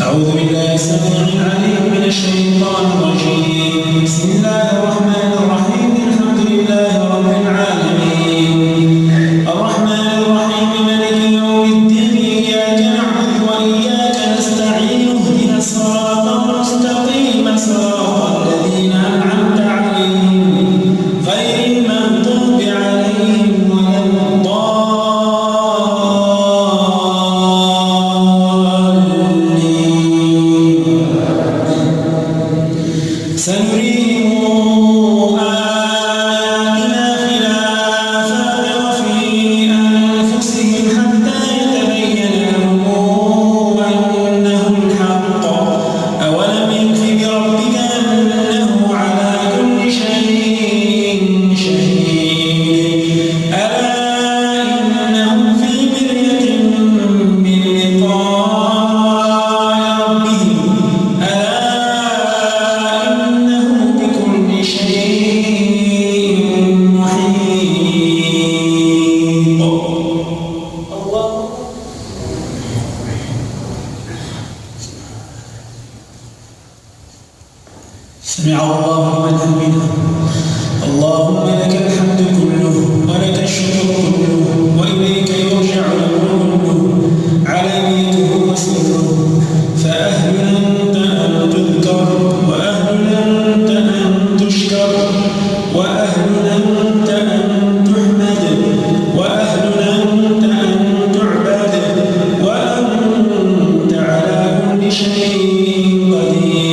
أعوذ بالله السميع العليم من الشيطان الرجيم. بسم الله الرحمن الرحيم. الحمد لله رب العالمين الرحمن الرحيم مالك يوم الدين إياك نعبد وإياك نستعين اهدنا الصراط المستقيم صراط الذين أنعمت عليهم غير المغضوب عليهم ولا سنريهم آياتنا في الآفاق وفي أنفسهم حتى يتبين لهم أنه الحق. أولم يكف بربك أنه على كل شيء شهيد. ألا إنهم في مرية من لقاء ربهم. سمع الله لمن حمده. اللهم لك الحمد كله ولك الشكر كله وإليك يرجع الأمر كله علانيته وسره. فأهل أنت أن تذكر وأهل أنت أن تشكر وأهل أنت أن تحمد وأهل أنت أن تعبد وأنت على كل شيء قدير.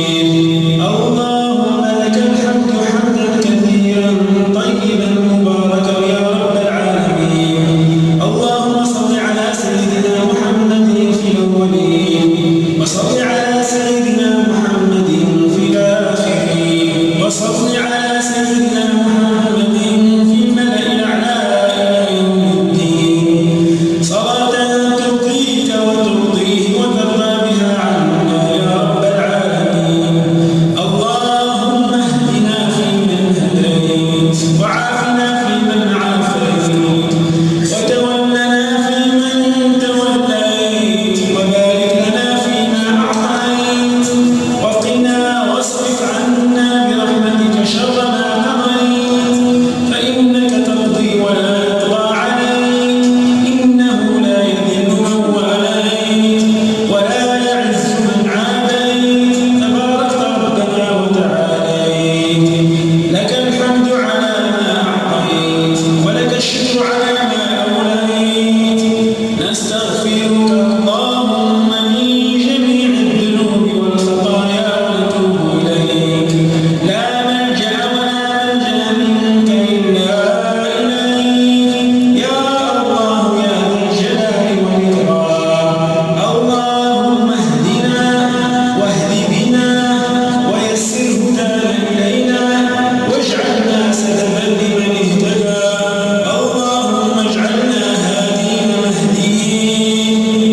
اللهم لك الحمد حمدا كثيرا طيبا مباركا يا رب العالمين. اللهم صل على سيدنا محمد في الأولين وصل على سيدنا محمد في الآخرين وصل على سيدنا محمد في الملأ الأعلى إلى يوم الدين صلاة ترضيك وترضيه وترضى بها عنا يا رب العالمين. اللهم اهدنا فيمن هديت وعافنا فيمن عافيت وتولنا فيمن توليت وبارك لنا فيما أعطيت وقنا واصرف عنا برحمتك شر ما قضيت فإنك تقضي ولا يقضى عليك إنه لا يذل من واليت ولا يعز من عاديت تباركت ربنا وتعاليت. لك الحمد على ما أعطيت ولك الشكر على ما أوليت. نستغفرك اللهم من جميع الذنوب والخطايا ونتوب إليك. لا ملجأ ولا منجا منك إلا إليك يا الله يا ذا الجلال والإكرام. اللهم اهدنا واهد بنا ويسر هدانا إلينا واجعلنا سببا لمن اهتدى. اللهم اجعلنا هادين مهديين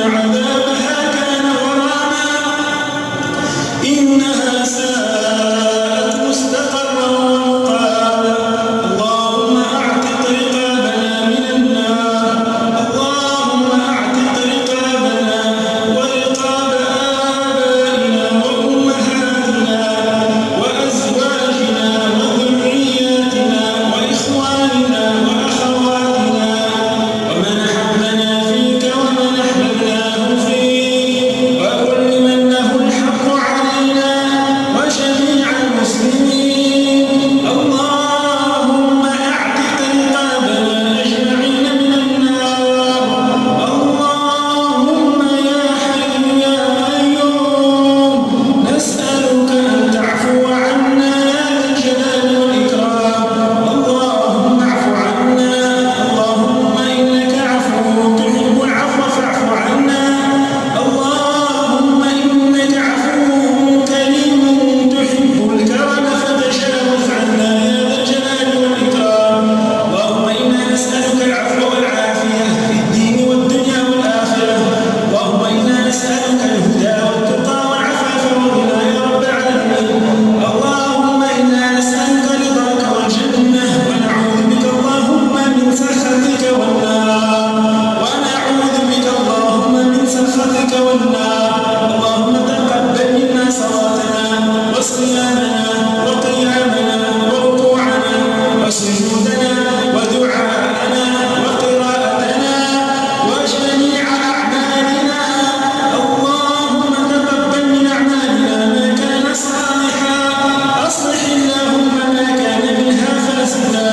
عذابها كان غراما إنها ساءت مستقرا ومقاما اللهم أعتق رقابنا من النار اللهم أعتق رقابنا ورقاب آبائنا وأمهاتنا وأزواجنا وذرياتنا وإخواننا وأخواتنا ومن أحبنا فيك ومن أحببناه فيك وكل من له الحق علينا وجميع المسلمين اللهم أعتق رقابنا أجمعين من النار اللهم يا حي يا قيوم نسألك أن تعفو عنا يا ذا الجلال والإكرام اللهم اعف عنا اللهم إنك عفو تحب العفو فاعف عنا اللهم إنك عفو كريم تحب الكرم فتجاوز عنا يا ذا الجلال والإكرام اللهم إنا نسألك العفو والعافية في الدين والدنيا والآخرة اللهم إنا نسألك الهدى والتقى والعفاف والغنى يا رب العالمين اللهم إنا نسألك رضاك والجنة ونعوذ بك اللهم من سخطك والنار اللهم تقبل منا صلاتنا وصيامنا وقيامنا وركوعنا وسجودنا ودعاءنا وقراءتنا وجميع أعمالنا اللهم تقبل من أعمالنا ما كان صالحا أصلح اللهم ما كان منها فاسدا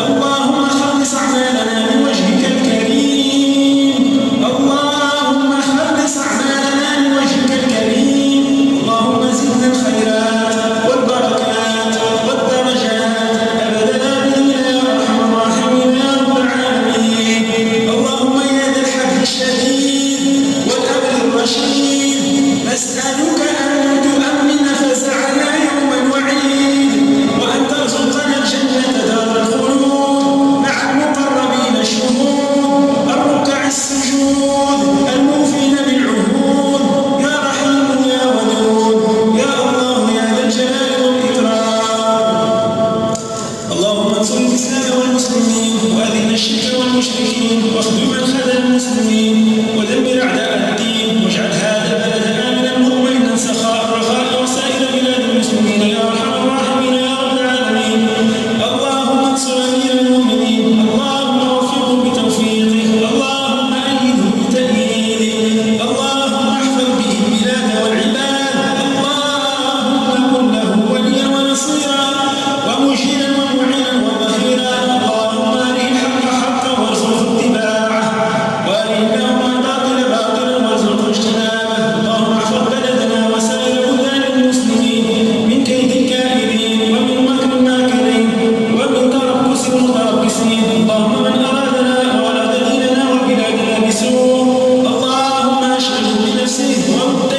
اللهم خلص أعمالنا لوجهك الكريم اللهم خلص أعمالنا لوجهك الكريم اللهم زدنا الخيرات والبركات والدرجات أبد الآبدين يا أرحم الراحمين يا رب العالمين اللهم يا ذا الحبل الشديد والأمر الرشيد نسألك أن تؤمن فزعنا يوم الوعيد وأن ترزقنا الجنة دار الخلود مع المقربين الشهود الركع السجود الموفين بالعهود يا رحيم يا ودود يا الله يا ذا الجلال والإكرام اللهم انصر الإسلام والمسلمين وأذل الشرك والمشركين واخذل من خذل المسلمين ودمر أعداء الدين واجعل هذا البلد آمنا مطمئنا سخاء رخاء وسائر بلاد المسلمين يا أرحم الراحمين يا رب العالمين اللهم انصر أمير المؤمنين اللهم وفقه بتوفيقه اللهم أيده بتأييده اللهم احفظ به البلاد والعباد اللهم كن له وليا ونصيرا ومجيلا ومعينا وظهيرا اللهم أرنا الحق حقا وارزقنا اتباعه وأرنا الباطل باطلا وارزقنا اجتنابه اللهم احفظ بلدنا وسائر بلدان المسلمين من كيد الكائدين ومن مكر الماكرين ومن تربص المتربصين اللهم من أرادنا وأراد ديننا وبلادنا بسوء اللهم اشغله بنفسه ومد